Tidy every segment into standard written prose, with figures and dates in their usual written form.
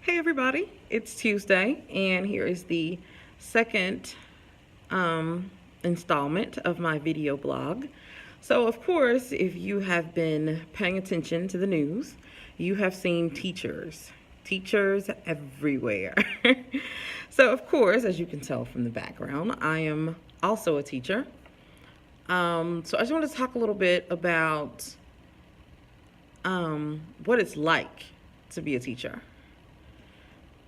Hey everybody, it's Tuesday, and here is the second installment of my video blog. So, of course, if you have been paying attention to the news, you have seen teachers everywhere. So, of course, as you can tell from the background, I am also a teacher. So, I just want to talk a little bit about what it's like to be a teacher.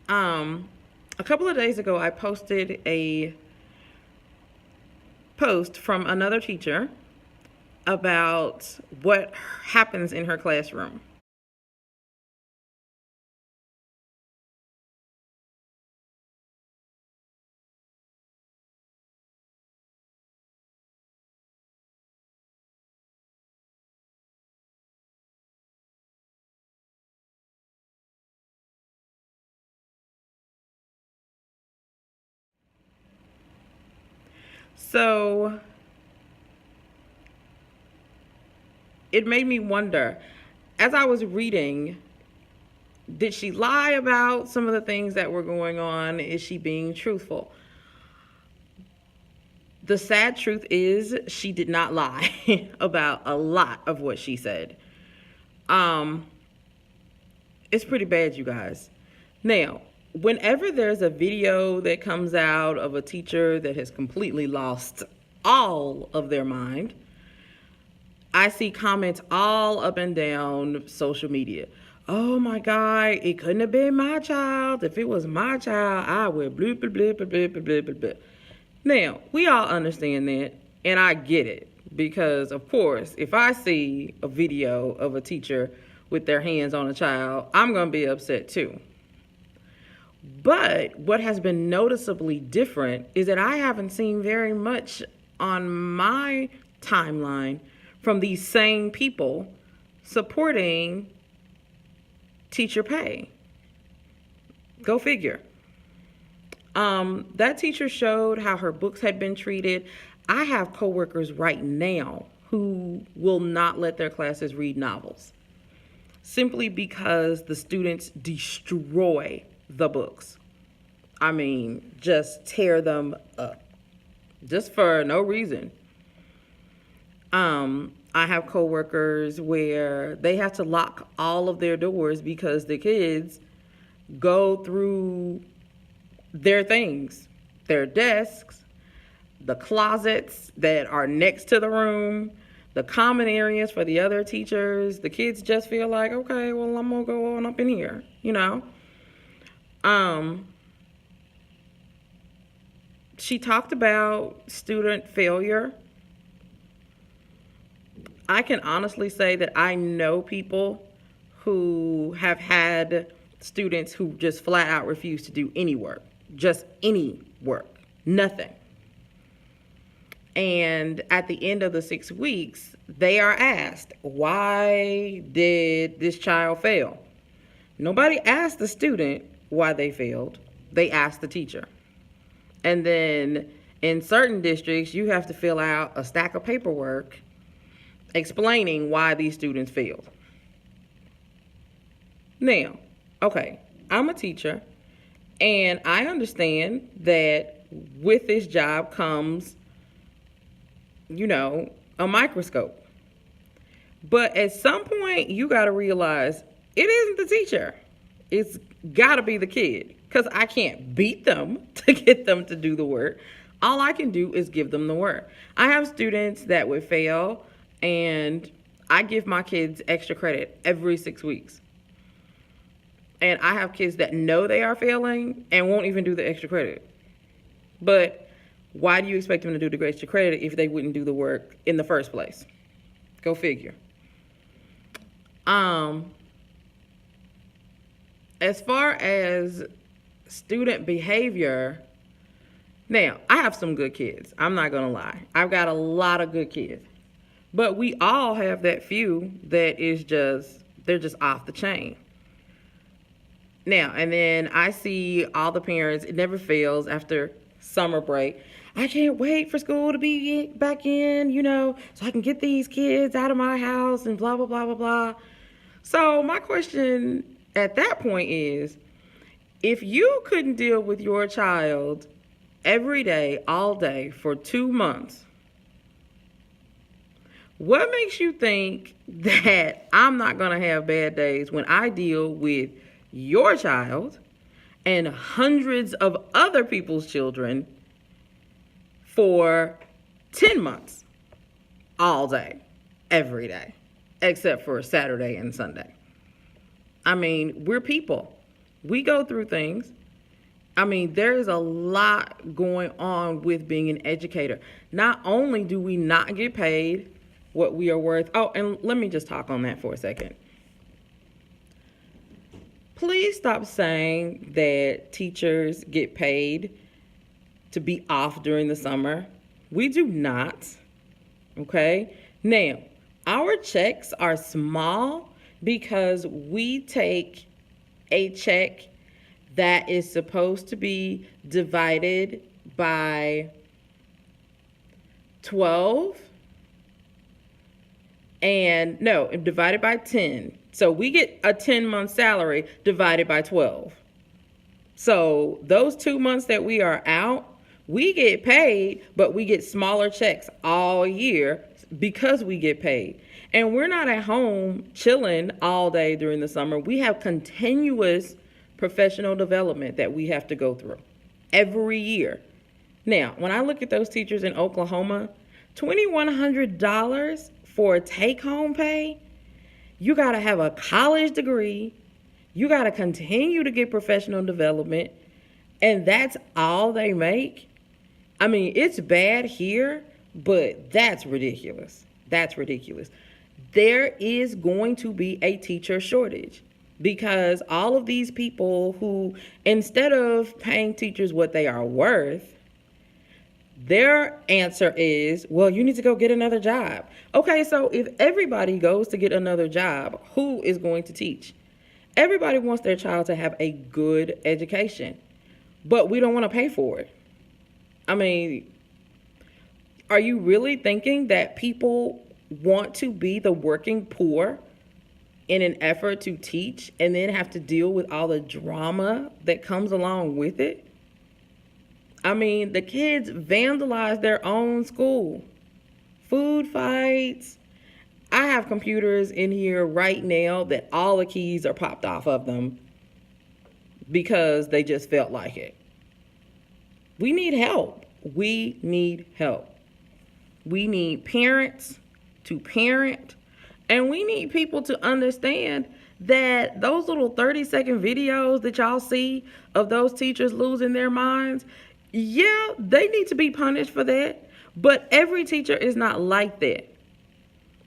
A couple of days ago, I posted a post from another teacher about what happens in her classroom. So it made me wonder, as I was reading, did she lie about some of the things that were going on? Is she being truthful? The sad truth is she did not lie about a lot of what she said. It's pretty bad, you guys. Now, whenever there's a video that comes out of a teacher that has completely lost all of their mind, I see comments all up and down social media. Oh my God, it couldn't have been my child. If it was my child, I would blah, blah, blah, blah, blah, blah, blah, blah. Now, we all understand that, and I get it. Because, of course, if I see a video of a teacher with their hands on a child, I'm going to be upset too. But what has been noticeably different is that I haven't seen very much on my timeline from these same people supporting teacher pay. Go figure. That teacher showed how her books had been treated. I have coworkers right now who will not let their classes read novels simply because the students destroy the books. I mean, just tear them up just for no reason. I have coworkers where they have to lock all of their doors because the kids go through their things, their desks, the closets that are next to the room, the common areas for the other teachers. The kids just feel like, okay, well, I'm gonna go on up in here, you know. She talked about student failure. I can honestly say that I know people who have had students who just flat out refuse to do any work, just any work, nothing. And at the end of the 6 weeks, they are asked, why did this child fail? Nobody asked the student why they failed. They asked the teacher. And then in certain districts, you have to fill out a stack of paperwork explaining why these students failed. Now, okay, I'm a teacher, and I understand that with this job comes, a microscope. But at some point, you got to realize it isn't the teacher. It's got to be the kid, because I can't beat them to get them to do the work. All I can do is give them the work. I have students that would fail, and I give my kids extra credit every 6 weeks. And I have kids that know they are failing and won't even do the extra credit. But why do you expect them to do the extra credit if they wouldn't do the work in the first place? Go figure. As far as student behavior, now, I have some good kids. I'm not going to lie. I've got a lot of good kids. But we all have that few that is they're just off the chain. Now, and then I see all the parents, it never fails after summer break. I can't wait for school to be back in, so I can get these kids out of my house and blah, blah, blah, blah, blah. So my question at that point is, If you couldn't deal with your child every day, all day for 2 months, what makes you think that I'm not going to have bad days when I deal with your child and hundreds of other people's children for 10 months, all day, every day, except for Saturday and Sunday? I mean, we're people. We go through things. I mean, there is a lot going on with being an educator. Not only do we not get paid what we are worth. Oh, and let me just talk on that for a second. Please stop saying that teachers get paid to be off during the summer. We do not. Okay? Now, our checks are small because we take a check that is supposed to be divided by 12 and no, divided by 10. So we get a 10-month salary divided by 12. So those 2 months that we are out, we get paid, but we get smaller checks all year because we get paid. And we're not at home chilling all day during the summer. We have continuous professional development that we have to go through every year. Now, when I look at those teachers in Oklahoma, $2,100 for take-home pay, you got to have a college degree. You got to continue to get professional development. And that's all they make? I mean, it's bad here, but that's ridiculous. That's ridiculous. There is going to be a teacher shortage because all of these people who, instead of paying teachers what they are worth, their answer is, well, you need to go get another job. Okay, so if everybody goes to get another job, who is going to teach? Everybody wants their child to have a good education, but we don't want to pay for it. I mean, are you really thinking that people want to be the working poor in an effort to teach and then have to deal with all the drama that comes along with it? I mean, the kids vandalize their own school. Food fights. I have computers in here right now that all the keys are popped off of them because they just felt like it. We need help. We need help. We need parents to parent, and we need people to understand that those little 30-second videos that y'all see of those teachers losing their minds, yeah, they need to be punished for that, but every teacher is not like that.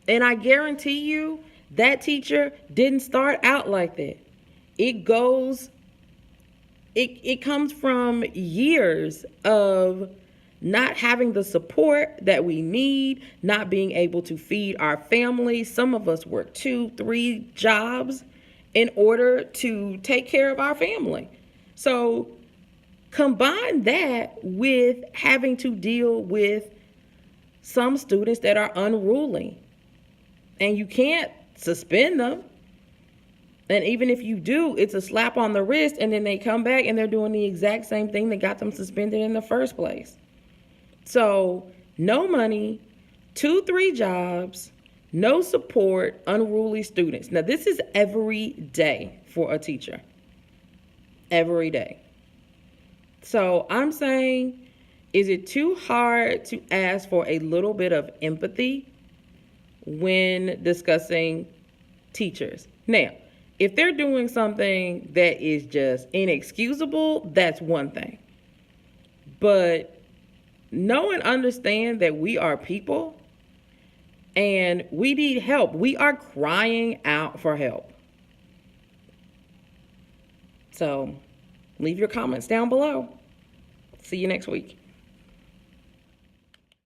And I guarantee you that teacher didn't start out like that. It comes from years of not having the support that we need, not being able to feed our family. Some of us work 2-3 jobs in order to take care of our family. So combine that with having to deal with some students that are unruly. And you can't suspend them. And even if you do, it's a slap on the wrist, and then they come back and they're doing the exact same thing that got them suspended in the first place. So no money, 2-3 jobs, no support, unruly students. Now, this is every day for a teacher. Every day. So I'm saying, is it too hard to ask for a little bit of empathy when discussing teachers? Now, if they're doing something that is just inexcusable, that's one thing. But know and understand that we are people and we need help. We are crying out for help. So leave your comments down below. See you next week.